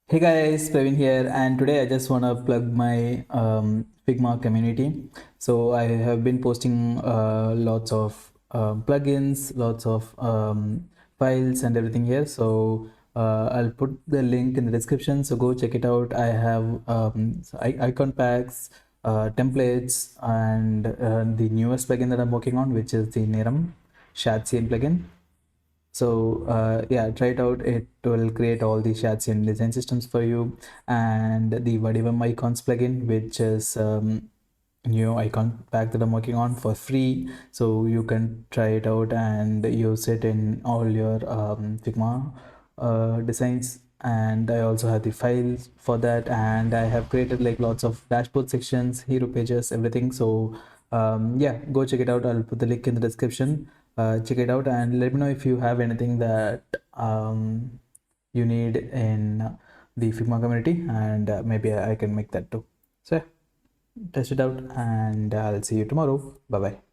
Hey guys, Praveen here, and today I just want to plug my Figma community. So I have been posting lots of plugins, lots of files, and everything here. So I'll put the link in the description. So go check it out. I have icon packs, templates, and the newest plugin that I'm working on, which is the Niram Shadcn plugin. So yeah, try it out. It will create all the Shadcn design systems for you, and the Vadivam icons plugin, which is new icon pack that I'm working on for free. So you can try it out and use it in all your Figma designs. And I also have the files for that, and I have created like lots of dashboard sections, hero pages, everything. So yeah, go check it out. I'll put the link in the description. Check it out and let me know if you have anything that you need in the Figma community, and maybe I can make that too. So yeah, test it out, and I'll see you tomorrow. Bye bye.